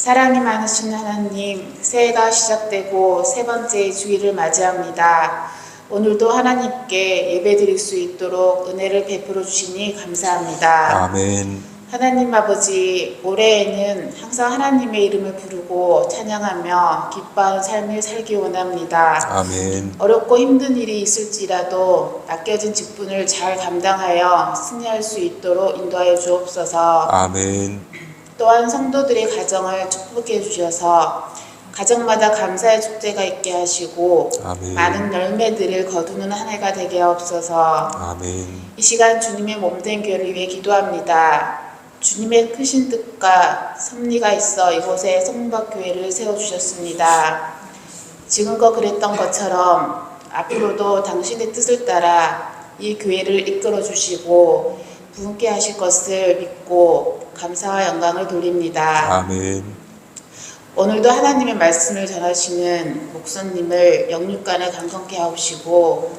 사랑이 많으신 하나님, 새해가 시작되고 세 번째 주일을 맞이합니다. 오늘도 하나님께 예배드릴 수 있도록 은혜를 베풀어 주시니 감사합니다. 아멘. 하나님 아버지, 올해에는 항상 하나님의 이름을 부르고 찬양하며 기뻐하는 삶을 살기 원합니다. 아멘. 어렵고 힘든 일이 있을지라도 맡겨진 직분을 잘 감당하여 승리할 수 있도록 인도하여 주옵소서. 아멘. 또한 성도들의 가정을 축복해 주셔서 가정마다 감사의 축제가 있게 하시고 아멘. 많은 열매들을 거두는 한 해가 되게 하옵소서. 아멘. 이 시간 주님의 몸된 교회를 위해 기도합니다. 주님의 크신 뜻과 섭리가 있어 이곳에 성박교회를 세워주셨습니다. 지금껏 그랬던 것처럼 앞으로도 당신의 뜻을 따라 이 교회를 이끌어 주시고 부흥케 하실 것을 믿고 감사와 영광을 돌립니다. 아멘. 오늘도 하나님의 말씀을 전하시는 목사님을 영육간에 강건케 하옵시고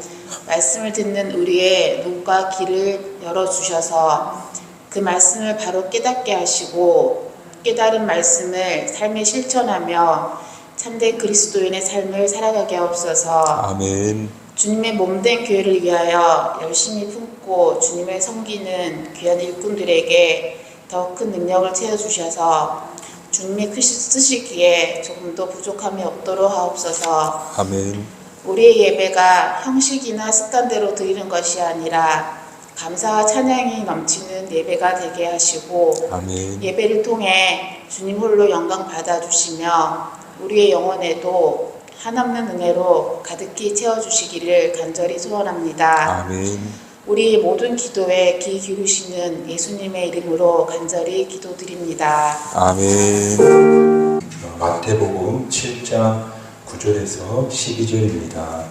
말씀을 듣는 우리의 눈과 귀를 열어주셔서 그 말씀을 바로 깨닫게 하시고 깨달은 말씀을 삶에 실천하며 참된 그리스도인의 삶을 살아가게 하옵소서. 아멘. 주님의 몸된 교회를 위하여 열심히 품고 주님을 섬기는 귀한 일꾼들에게 더 큰 능력을 채워주셔서 주님의 쓰시기에 조금도 부족함이 없도록 하옵소서. 아멘. 우리의 예배가 형식이나 습관대로 드리는 것이 아니라 감사와 찬양이 넘치는 예배가 되게 하시고 아멘. 예배를 통해 주님 홀로 영광 받아주시며 우리의 영혼에도 한없는 은혜로 가득히 채워주시기를 간절히 소원합니다. 아멘. 우리 모든 기도에 귀 기울이시는 예수님의 이름으로 간절히 기도드립니다. 아멘. 마태복음 7장 9절에서 12절입니다.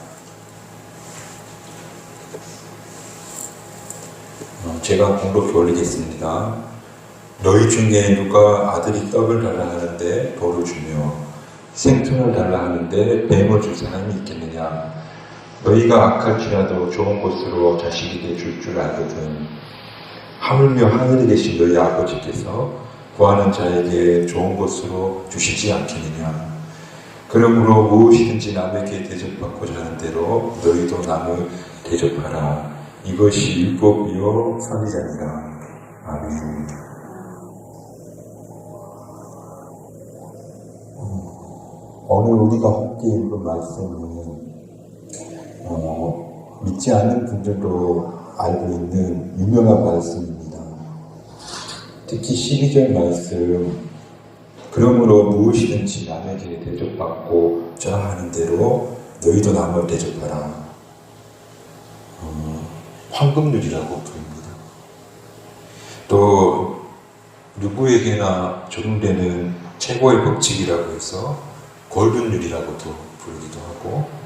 제가 공독해 올리겠습니다. 너희 중에 누가 아들이 떡을 달라 하는데 돌을 주며 생선을 달라 하는데 뱀을 줄 사람이 있겠느냐? 너희가 악할지라도 좋은 곳으로 자식에게 줄 줄 알거든. 하물며 하늘에 계신 너희 아버지께서 구하는 자에게 좋은 곳으로 주시지 않겠느냐? 그러므로 무엇이든지 남에게 대접받고자 하는 대로 너희도 남을 대접하라. 이것이 율법이요 선지자니라. 아멘. 오늘 우리가 함께 읽은 말씀은 믿지 않는 분들도 알고 있는 유명한 말씀입니다. 특히 12절 말씀, 그러므로 무엇이든지 남에게 대접받고자 하는 대로 너희도 남을 대접하라. 황금률이라고 부릅니다. 또 누구에게나 적용되는 최고의 법칙이라고 해서 골든률이라고도 부르기도 하고,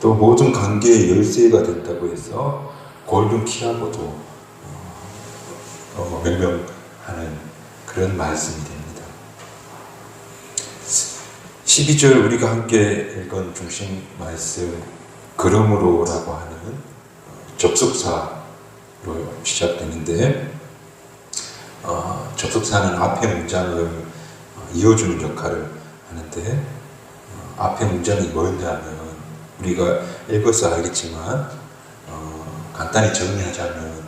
또 모든 관계의 열쇠가 된다고 해서 골든키라고도 명명하는 그런 말씀이 됩니다. 12절 우리가 함께 읽은 중심 말씀, 그러므로라고 하는 접속사로 시작되는데, 접속사는 앞의 문장을 이어주는 역할을 하는데, 앞의 문장이 뭐였냐면 우리가 읽어서 알겠지만 간단히 정리하자면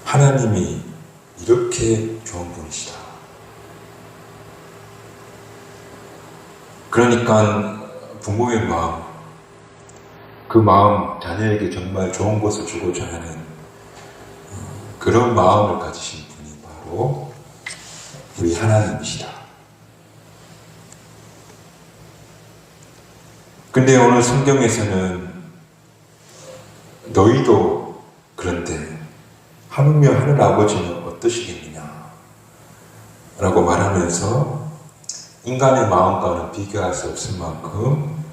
하나님이 이렇게 좋은 분이시다. 그러니까 부모의 마음, 그 마음, 자녀에게 정말 좋은 것을 주고자 하는 그런 마음을 가지신 분이 바로 우리 하나님이시다. 근데 오늘 성경에서는 너희도 그런데 하물며 하늘 아버지는 어떠시겠느냐 라고 말하면서 인간의 마음과는 비교할 수 없을 만큼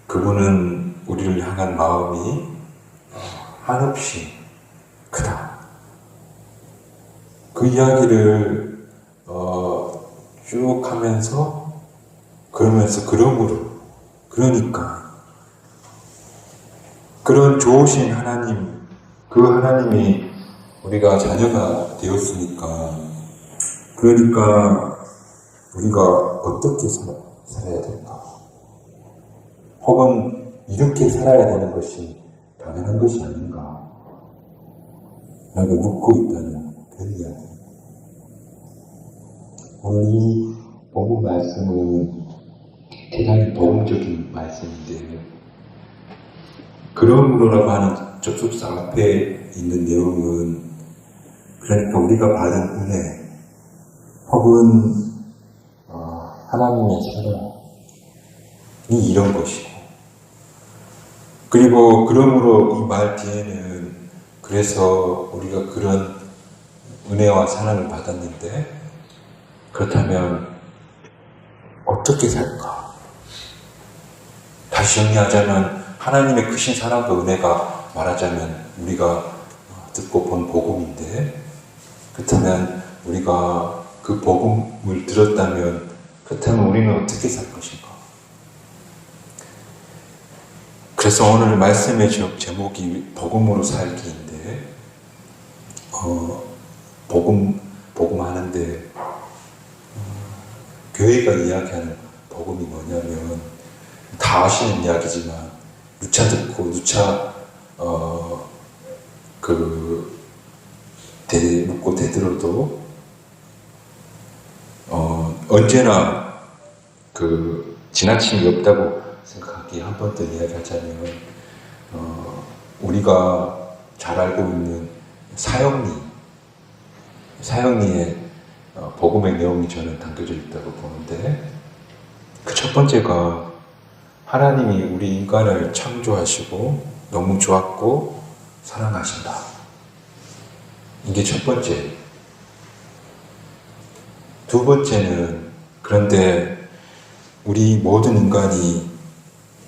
그분은 우리를 향한 마음이 한없이 크다. 그 이야기를 쭉 하면서 그러니까 그런 좋으신 하나님, 그 하나님이 우리가 자녀가 되었으니까, 그러니까 우리가 어떻게 살아야 될까? 혹은 이렇게 살아야 되는 것이 당연한 것이 아닌가? 라고 묻고 있다는 그 이야기. 오늘 이 본문 말씀은 대단히 복음적인 말씀인데, 그러므로라고 하는 접속사 앞에 있는 내용은 그러니까 우리가 받은 은혜 혹은 하나님의 사랑이 이런 것이고, 그리고 그러므로 이 말 뒤에는 그래서 우리가 그런 은혜와 사랑을 받았는데 그렇다면 어떻게 살까? 다시 정리하자면 하나님의 크신 사랑과 은혜가 말하자면 우리가 듣고 본 복음인데, 그렇다면 우리가 그 복음을 들었다면 그렇다면 우리는 어떻게 살 것인가? 그래서 오늘 말씀의 제목이 복음으로 살기인데, 복음하는데 교회가 이야기하는 복음이 뭐냐면 다 아시는 이야기지만 누차 듣고 누차 묻고 되들어도 언제나 지나침이 없다고 생각하기에 한 번 더 이야기하자면 우리가 잘 알고 있는 사형리의 복음의 내용이 저는 담겨져 있다고 보는데, 그 첫 번째가 하나님이 우리 인간을 창조하시고 너무 좋았고 사랑하신다. 이게 첫 번째. 두 번째는 그런데 우리 모든 인간이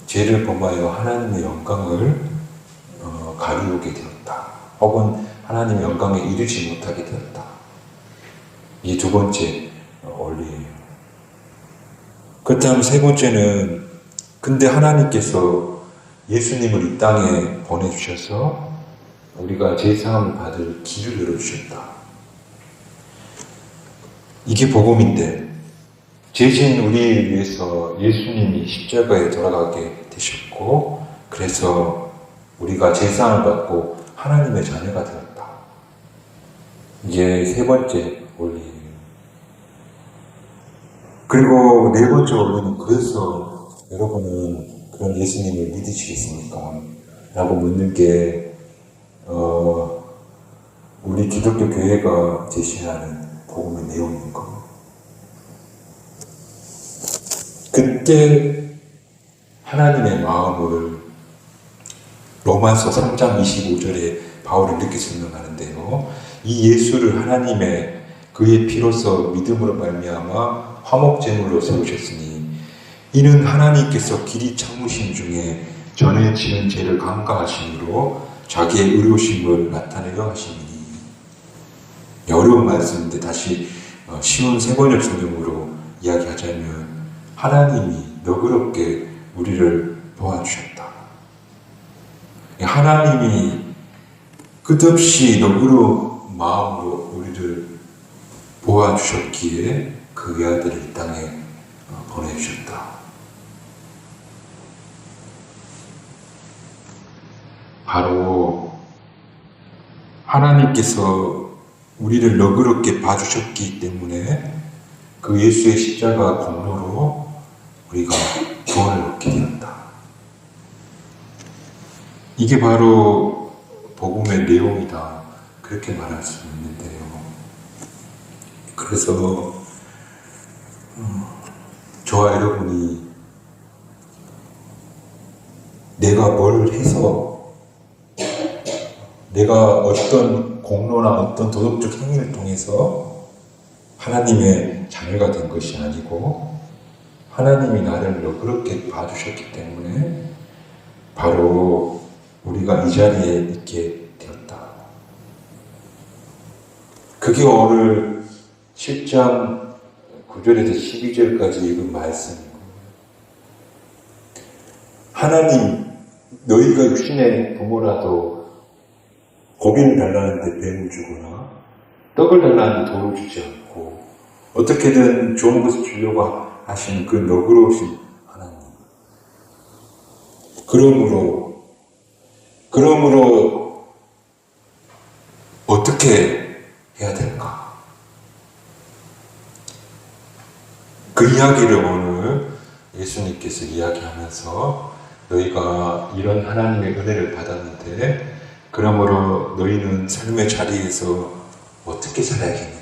죄를 범하여 하나님의 영광을 가리우게 되었다. 혹은 하나님의 영광에 이르지 못하게 되었다. 이게 두 번째 원리예요. 그렇다면 세 번째는 근데 하나님께서 예수님을 이 땅에 보내주셔서 우리가 죄사함을 받을 길을 열어주셨다. 이게 복음인데, 죄진 우리를 위해서 예수님이 십자가에 돌아가게 되셨고, 그래서 우리가 죄사함을 받고 하나님의 자녀가 되었다. 이게 세 번째 원리예요. 그리고 네 번째 원리는 그래서 여러분은 그런 예수님을 믿으시겠습니까? 라고 묻는 게 우리 기독교 교회가 제시하는 복음의 내용인 겁니다. 그때 하나님의 마음을 로마서 3장 25절에 바울이 이렇게 설명하는데요. 이 예수를 하나님의 그의 피로서 믿음으로 말미암아 화목제물로 세우셨으니 이는 하나님께서 길이 참으신 중에 전에 지은 죄를 간과하심으로 자기의 의로우심을 나타내려 하심이니. 어려운 말씀인데 다시 쉬운 세번역 성경으로 이야기하자면 하나님이 너그럽게 우리를 도와주셨다. 하나님이 끝없이 너그러운 마음으로 우리를 도와주셨기에 그 외아들을 이 땅에 보내주셨다. 바로 하나님께서 우리를 너그럽게 봐주셨기 때문에 그 예수의 십자가 공로로 우리가 구원을 얻게 되었다. 이게 바로 복음의 내용이다. 그렇게 말할 수 있는데요. 그래서 저와 여러분이 내가 뭘 해서 내가 어떤 공로나 어떤 도덕적 행위를 통해서 하나님의 자녀가 된 것이 아니고 하나님이 나를 너그럽게 봐주셨기 때문에 바로 우리가 이 자리에 있게 되었다. 그게 오늘 7장 9절에서 12절까지 읽은 말씀이고, 하나님 너희가 육신의 부모라도 고기를 달라는데 뱀을 주거나 떡을 달라는데 돌을 주지 않고 어떻게든 좋은 것을 주려고 하시는 그 너그러우신 하나님. 그러므로 어떻게 해야 될까? 그 이야기를 오늘 예수님께서 이야기하면서 너희가 이런 하나님의 은혜를 받았는데 그러므로 너희는 삶의 자리에서 어떻게 살아야겠느냐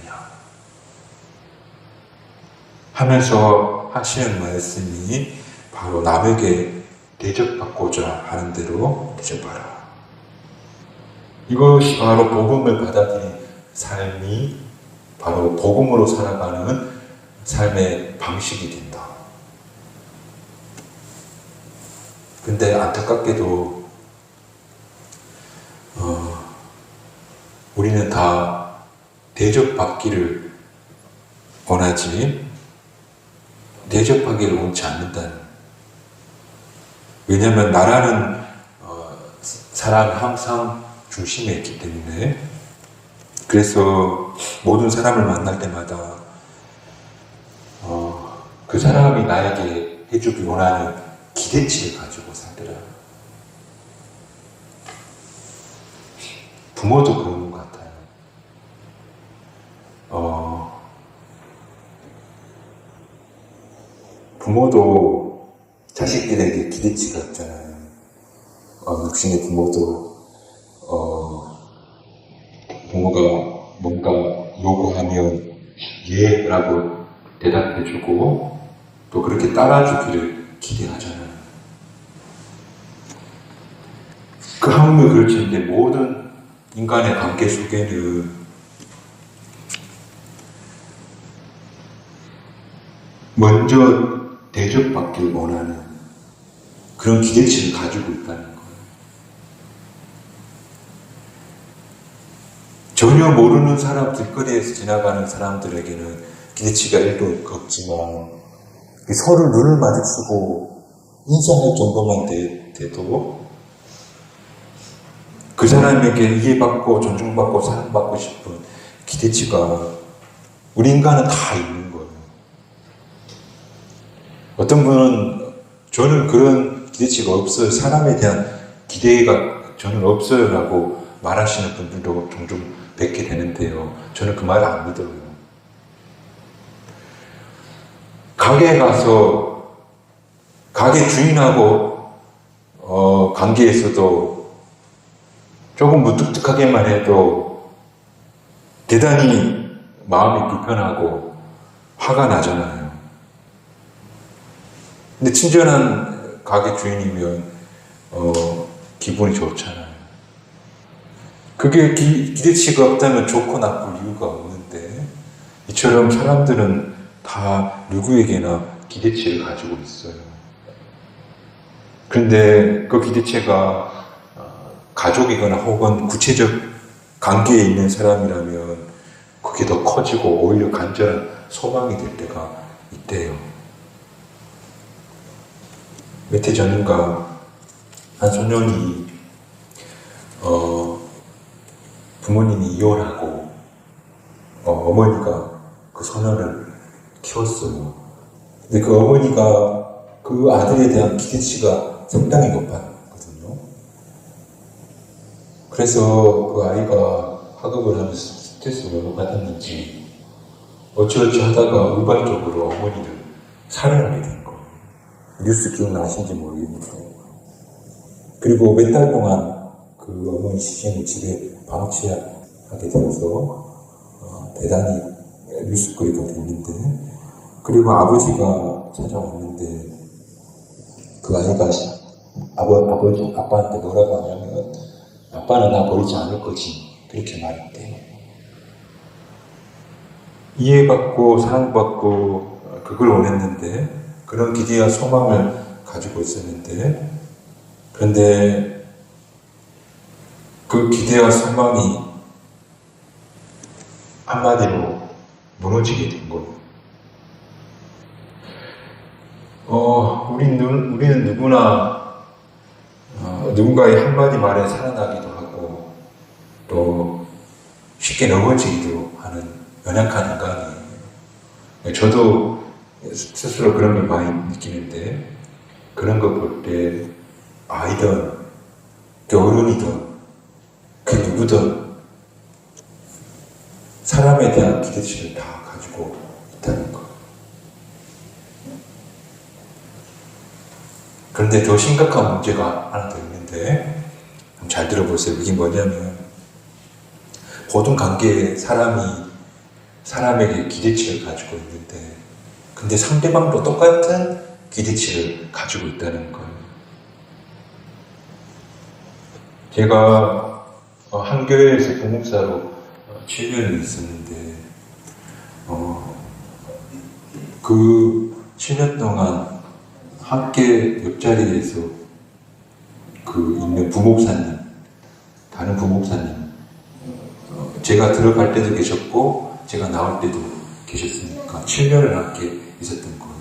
하면서 하시는 말씀이 바로 남에게 대접받고자 하는 대로 대접하라. 이것이 바로 복음을 받아들인 삶이 바로 복음으로 살아가는 삶의 방식이 된다. 근데 안타깝게도 우리는 다 대접받기를 원하지 대접하기를 원치 않는다는. 왜냐하면 나라는 사람이 항상 중심에 있기 때문에 그래서 모든 사람을 만날 때마다 그 사람이 나에게 해주기 원하는 기대치를 가지고 살더라. 부모도 그런 것 같아요. 부모도 자식들에게 기대치가 있잖아요. 육신의 부모도 부모가 뭔가 요구하면 예라고 대답해주고 또 그렇게 따라주기를 기대하잖아요. 그 하물며 그렇지인데 모든 인간의 관계 속에는 먼저 대접받길 원하는 그런 기대치를 가지고 있다는 거예요. 전혀 모르는 사람, 길거리에서 지나가는 사람들에게는 기대치가 1도 없지만 서로 눈을 마주치고 인사할 정도만 돼도 그 사람에게 이해받고 존중받고 사랑받고 싶은 기대치가 우리 인간은 다 있는 거예요. 어떤 분은 저는 그런 기대치가 없어요. 사람에 대한 기대가 저는 없어요 라고 말하시는 분들도 종종 뵙게 되는데요. 저는 그 말 안 믿어요. 가게에 가서 가게 주인하고 관계에서도 조금 무뚝뚝하게만 해도 대단히 마음이 불편하고 화가 나잖아요. 근데 친절한 가게 주인이면 기분이 좋잖아요. 그게 기대치가 없다면 좋고 나쁠 이유가 없는데 이처럼 사람들은 다 누구에게나 기대치를 가지고 있어요. 그런데 그 기대치가 가족이거나 혹은 구체적 관계에 있는 사람이라면 그게 더 커지고 오히려 간절한 소망이 될 때가 있대요. 몇 해 전인가 한 소년이 부모님이 이혼하고 어머니가 그 소년을 키웠어요. 근데 그 어머니가 그 아들에 대한 기대치가 상당히 높았거든요. 그래서 그 아이가 학업을 하면서 스트레스를 너무 받았는지 어찌어찌 하다가 우발적으로 어머니를 살해하게 된 거예요. 뉴스 기억나신지 모르겠는데. 그리고 몇 달 동안 그 어머니 시신을 집에 방치하게 되어서 대단히 뉴스거리가 됐는데, 그리고 아버지가 찾아왔는데 그 아이가 아빠한테 뭐라고 하냐면 아빠는 나 버리지 않을 거지 그렇게 말했대요. 이해받고 사랑받고 그걸 원했는데 그런 기대와 소망을 가지고 있었는데 그런데 그 기대와 소망이 한마디로 무너지게 된 거예요. 우리는 누구나 누군가의 한마디 말에 살아나기도 하고 또 쉽게 넘어지기도 하는 연약한 인간이에요. 저도 스스로 그런 걸 많이 느끼는데, 그런 거 볼 때 아이든 어른이든 그 누구든 사람에 대한 기대치를 다 가지고 있다는 거. 그런데 더 심각한 문제가 하나 더 있는데, 잘 들어보세요. 이게 뭐냐면, 모든 관계에 사람에게 기대치를 가지고 있는데, 근데 상대방도 똑같은 기대치를 가지고 있다는 거예요. 제가 한 교회에서 부목사로 7년을 있었는데, 그 7년 동안 함께 옆자리에서 있는 부목사님, 다른 부목사님, 제가 들어갈 때도 계셨고 제가 나올 때도 계셨으니까 7년을 함께 있었던 거예요.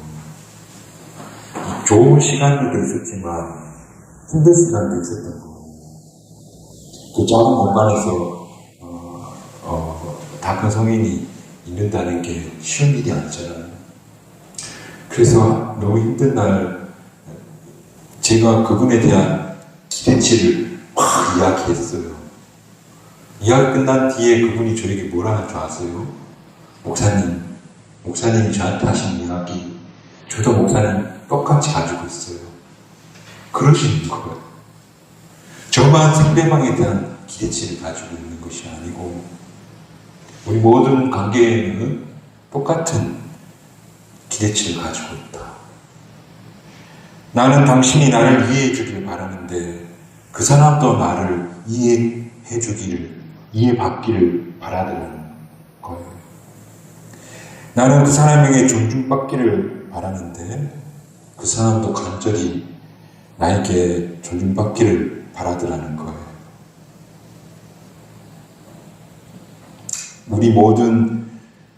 좋은 시간들도 있었지만 힘든 시간도 있었던 거예요. 그 작은 공간에서 다 큰 성인이 있는다는 게 쉬운 일이 아니잖아요. 그래서 너무 힘든 날 제가 그분에 대한 기대치를 막 이야기했어요. 이야기 끝난 뒤에 그분이 저에게 뭐라 하는 줄 아세요? 목사님이 저한테 하신 이야기, 저도 목사님 똑같이 가지고 있어요. 그러시는 거예요. 저만 상대방에 대한 기대치를 가지고 있는 것이 아니고, 우리 모든 관계에는 똑같은 기대치를 가지고 있다. 나는 당신이 나를 이해해 주기를 바라는데, 그 사람도 나를 이해받기를 바라더라는 거예요. 나는 그 사람에게 존중받기를 바라는데, 그 사람도 간절히 나에게 존중받기를 바라더라는 거예요. 우리 모든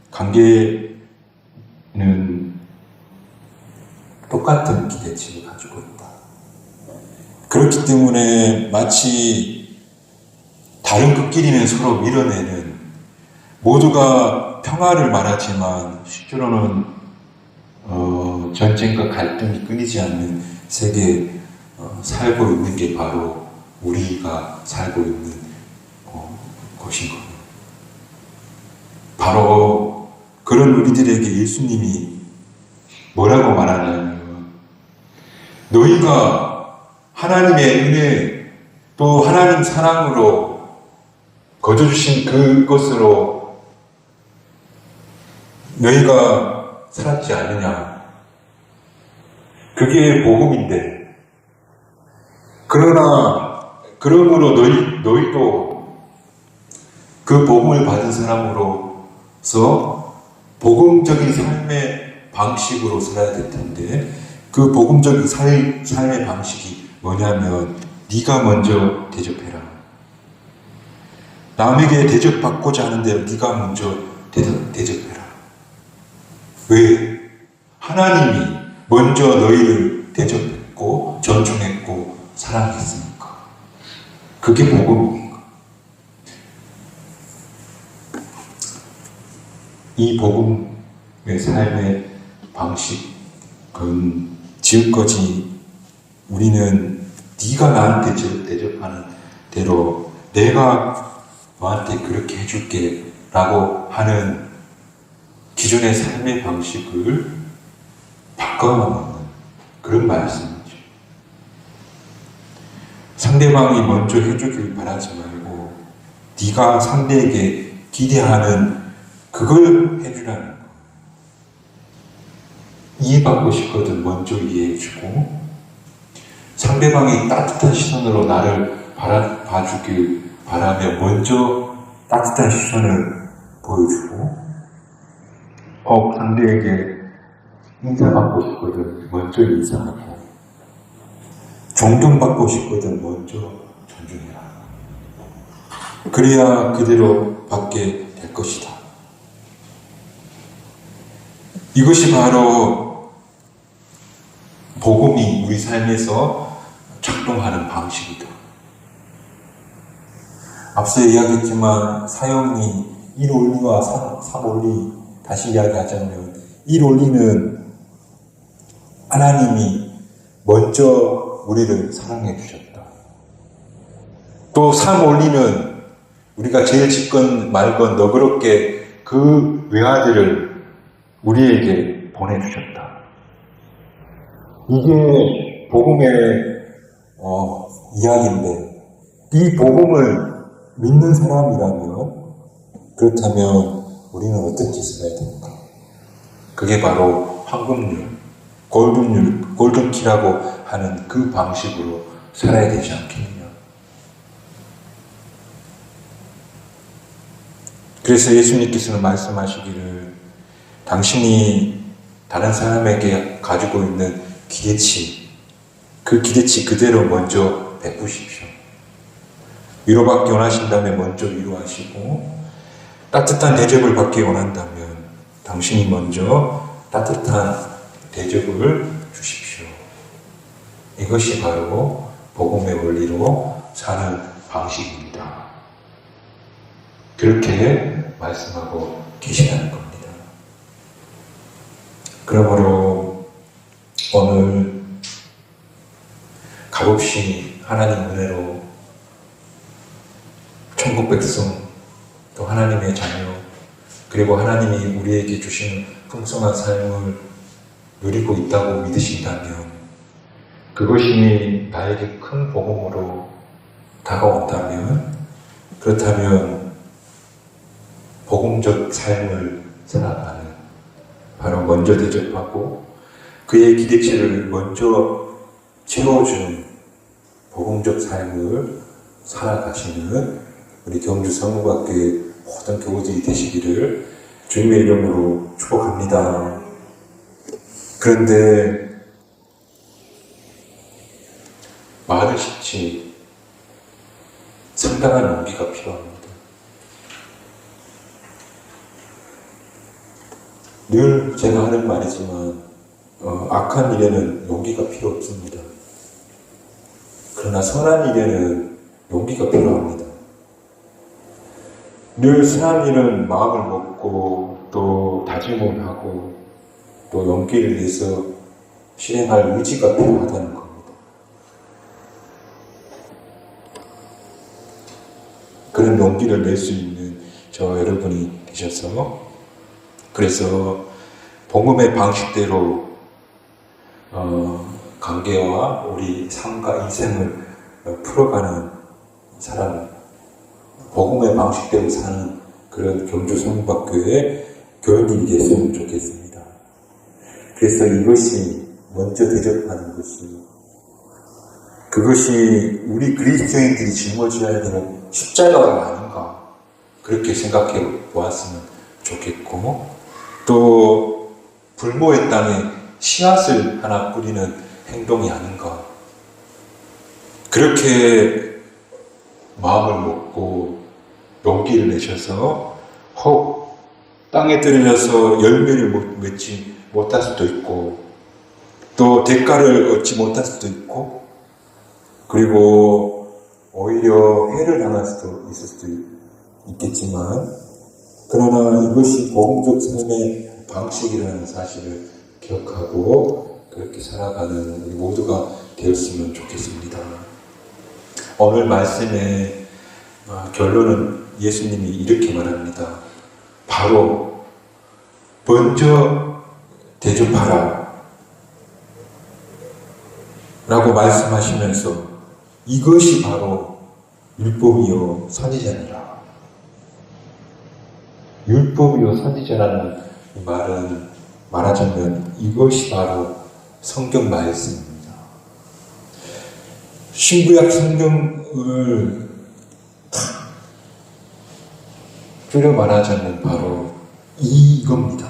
관계는 똑같은 기대치를 가지고 있다. 그렇기 때문에 마치 다른 끝끼리는 서로 밀어내는, 모두가 평화를 말하지만 실제로는 전쟁과 갈등이 끊이지 않는 세계에 살고 있는 게 바로 우리가 살고 있는 것인 겁니다. 바로 그런 우리들에게 예수님이 뭐라고 말하냐면, 너희가 하나님의 은혜 또 하나님 사랑으로 거저주신 그것으로 너희가 살았지 않느냐. 그게 복음인데, 그러므로 너희도 그 복음을 받은 사람으로서 복음적인 삶의 방식으로 살아야 될 텐데, 그 복음적인 삶의 방식이 뭐냐면, 네가 먼저 대접해라. 남에게 대접받고자 하는 대로 네가 먼저 대접해라. 왜? 하나님이 먼저 너희를 대접했고 존중했고 사랑했으니까. 그게 복음입니다. 이 복음의 삶의 방식은 지금까지 우리는 네가 나한테 대접하는 대로 내가 너한테 그렇게 해줄게 라고 하는 기존의 삶의 방식을 바꿔놓는 그런 말씀이죠. 상대방이 먼저 해주길 바라지 말고 네가 상대에게 기대하는 그걸 해주라는 거. 이해받고 싶거든 먼저 이해해주고, 상대방이 따뜻한 시선으로 나를 봐주길 바라며 먼저 따뜻한 시선을 보여주고, 상대에게 인사받고 싶거든 먼저 인사하고, 존경받고 싶거든 먼저 존중해라. 그래야 그대로 받게 될 것이다. 이것이 바로 복음이 우리 삶에서 작동하는 방식이다. 앞서 이야기했지만 사형이 1원리와 3원리, 다시 이야기하자면 이 논리는 하나님이 먼저 우리를 사랑해 주셨다. 또 3 원리는 우리가 제일 짓건 말건 너그럽게 그 외아들을 우리에게 보내주셨다. 이게 복음의 이야기인데, 이 복음을 믿는 사람이라면, 그렇다면 우리는 어떤 짓을 해야 됩니까? 그게 바로 황금률, 골든키라고 하는 그 방식으로 살아야 되지 않겠느냐. 그래서 예수님께서는 말씀하시기를 당신이 다른 사람에게 가지고 있는 기대치, 그 기대치 그대로 먼저 베푸십시오. 위로받기 원하신다면 먼저 위로하시고, 따뜻한 대접을 받기 원한다면 당신이 먼저 따뜻한 대접을 주십시오. 이것이 바로 복음의 원리로 사는 방식입니다. 그렇게 말씀하고 계시다는 겁니다. 그러므로 오늘 값없이 하나님 은혜로 천국 백성, 또 하나님의 자녀, 그리고 하나님이 우리에게 주시는 풍성한 삶을 누리고 있다고 믿으신다면, 그것이 나에게 큰 복음으로 다가온다면, 그렇다면 복음적 삶을 살아가는, 바로 먼저 대접하고 그의 기대치를 먼저 채워주는 복음적 삶을 살아가시는 우리 경주 성모학교의 모든 교우들이 되시기를 주님의 이름으로 축복합니다. 그런데 말은 쉽지 상당한 용기가 필요합니다. 늘 제가 하는 말이지만 악한 일에는 용기가 필요 없습니다. 그러나 선한 일에는 용기가 필요합니다. 늘 선한 일은 마음을 먹고 또 다짐을 하고 또 용기를 내서 실행할 의지가 필요하다는 겁니다. 그런 용기를 낼 수 있는 저 여러분이 되셔서, 그래서 복음의 방식대로 관계와 우리 삶과 인생을 풀어가는 사람, 복음의 방식대로 사는 그런 경주 성모학교의 교인들이 됐으면 좋겠습니다. 그래서 이것이 먼저 대접하는 것이, 그것이 우리 그리스도인들이 짊어져야 되는 십자가가 아닌가, 그렇게 생각해 보았으면 좋겠고, 또 불모의 땅에 씨앗을 하나 뿌리는 행동이 아닌가, 그렇게 마음을 먹고 용기를 내셔서 혹 땅에 떨어져서 열매를 맺지 못할 수도 있고, 또 대가를 얻지 못할 수도 있고, 그리고 오히려 해를 당할 수도 있을 수도 있겠지만, 그러나 이것이 복음적 삶의 방식이라는 사실을 기억하고 그렇게 살아가는 우리 모두가 되었으면 좋겠습니다. 오늘 말씀의 결론은 예수님이 이렇게 말합니다. 바로 먼저 대접하라 라고 말씀하시면서 이것이 바로 율법이요 선지자니라. 율법이요 선지자라는 말은 말하자면 이것이 바로 성경 말씀입니다. 신구약 성경을 줄여 말하자면 바로 이겁니다.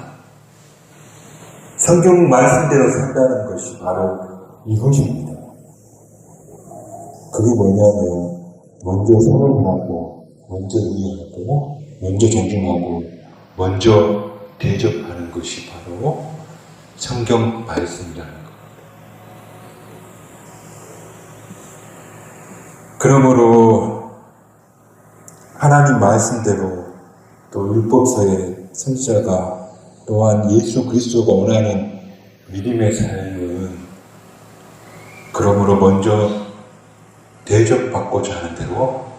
성경 말씀대로 산다는 것이 바로 이것입니다. 그게 뭐냐면 먼저 사랑을 하고, 먼저 이해하고, 먼저 존중하고, 먼저 대접하는 것이 바로 성경 말씀이라는 것. 그러므로 하나님 말씀대로 또 율법서의 선지자가 또한 예수 그리스도가 원하는 믿음의 삶은 그러므로 먼저 대접받고자 하는 대로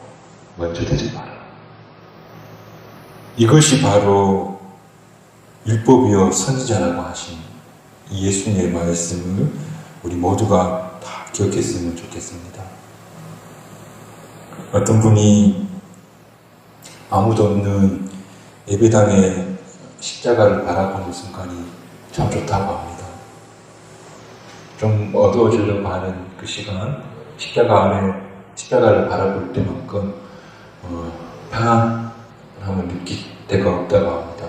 먼저 대접하라. 이것이 바로 율법이요 선지자라고 하신 이 예수님의 말씀을 우리 모두가 다 기억했으면 좋겠습니다. 어떤 분이 아무도 없는 예배당에 십자가를 바라보는 순간이 참 좋다고 합니다. 좀 어두워지려고 하는 그 시간, 십자가를 바라볼 때만큼 평안함을 느낄 때가 없다고 합니다.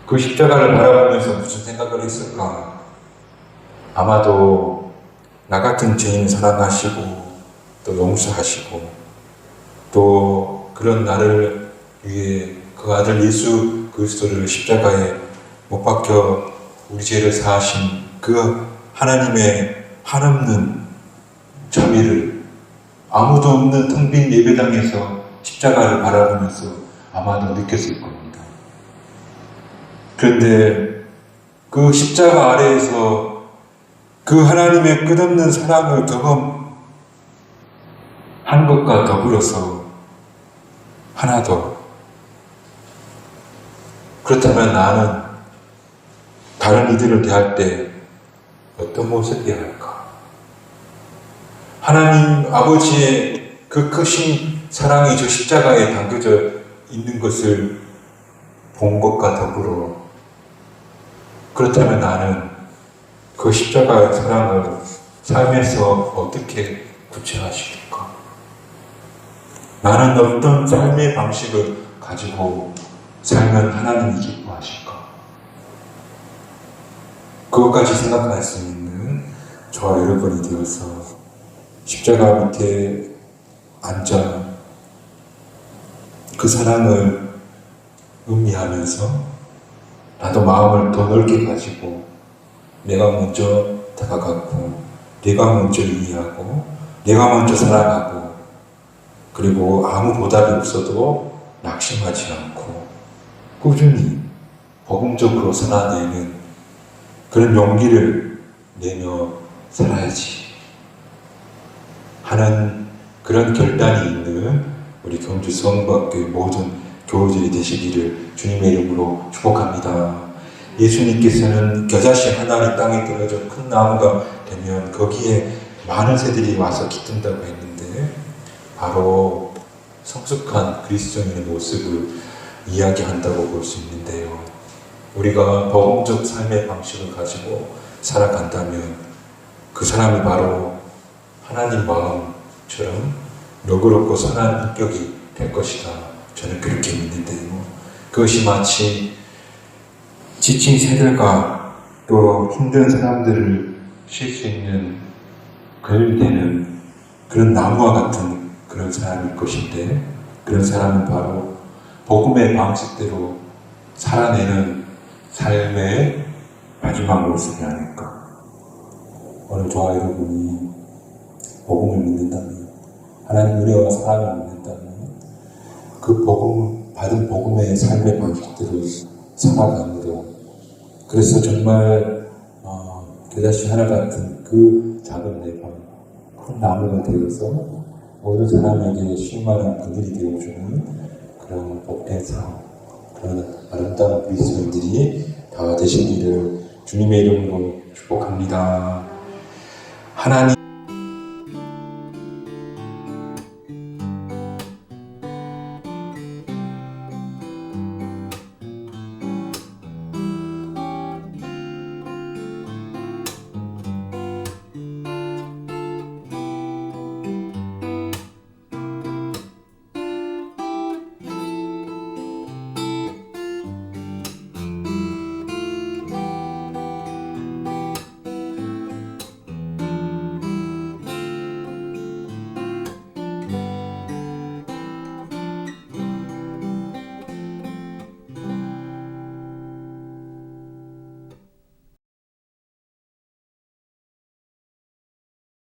그 십자가를 바라보면서 무슨 생각을 했을까? 아마도 나 같은 죄인 사랑하시고 또 용서하시고 또 그런 나를 위해 그 아들 예수 그리스도를 십자가에 못 박혀 우리 죄를 사하신 그 하나님의 한없는 자비를 아무도 없는 텅 빈 예배당에서 십자가를 바라보면서 아마도 느꼈을 겁니다. 그런데 그 십자가 아래에서 그 하나님의 끝없는 사랑을 경험한 것과 더불어서 하나 더, 그렇다면 나는 다른 이들을 대할 때 어떤 모습이어야 할까? 하나님 아버지의 그 크신 사랑이 저 십자가에 담겨져 있는 것을 본 것과 더불어 그렇다면 나는 그 십자가의 사랑을 삶에서 어떻게 구체화시킬까? 나는 어떤 삶의 방식을 가지고 살면 하나님이 기뻐하실까? 그것까지 생각할 수 있는 저와 여러분이 되어서 십자가 밑에 앉아 그 사랑을 음미하면서 나도 마음을 더 넓게 가지고 내가 먼저 다가가고 내가 먼저 이해하고 내가 먼저 살아가고 그리고 아무 보답이 없어도 낙심하지 않고 꾸준히 복음적으로 살아내는 그런 용기를 내며 살아야지 하는 그런 결단이 있는 우리 경주 성박교회 모든 교우들이 되시기를 주님의 이름으로 축복합니다. 예수님께서는 겨자씨 하나 이 땅에 떨어져 큰 나무가 되면 거기에 많은 새들이 와서 깃든다고 했는데 바로 성숙한 그리스도인의 모습을 이야기한다고 볼 수 있는데요. 우리가 복음적 삶의 방식을 가지고 살아간다면 그 사람이 바로 하나님 마음처럼 너그럽고 선한 인격이 될 것이다. 저는 그렇게 믿는데요. 그것이 마치 지친 새들과 또 힘든 사람들을 쉴 수 있는 그늘이 되는 그런 나무와 같은 그런 사람일 것인데 그런 사람은 바로 복음의 방식대로 살아내는 삶의 마지막 모습이 아닐까. 오늘 저와 여러분이 복음을 믿는다면 하나님 은혜와 사랑을 믿는다면 그 복음 받은 복음의 삶의 방식대로 살아가므로 그래서 정말 겨자씨 하나 같은 그 작은 내방 큰 나무가 되어서 모든 사람에게 쉴만한 그늘이 되어주는 그런 복된 삶 그런 아름다운 그리스도인들이 다 되시기를 주님의 이름으로 축복합니다. 하나님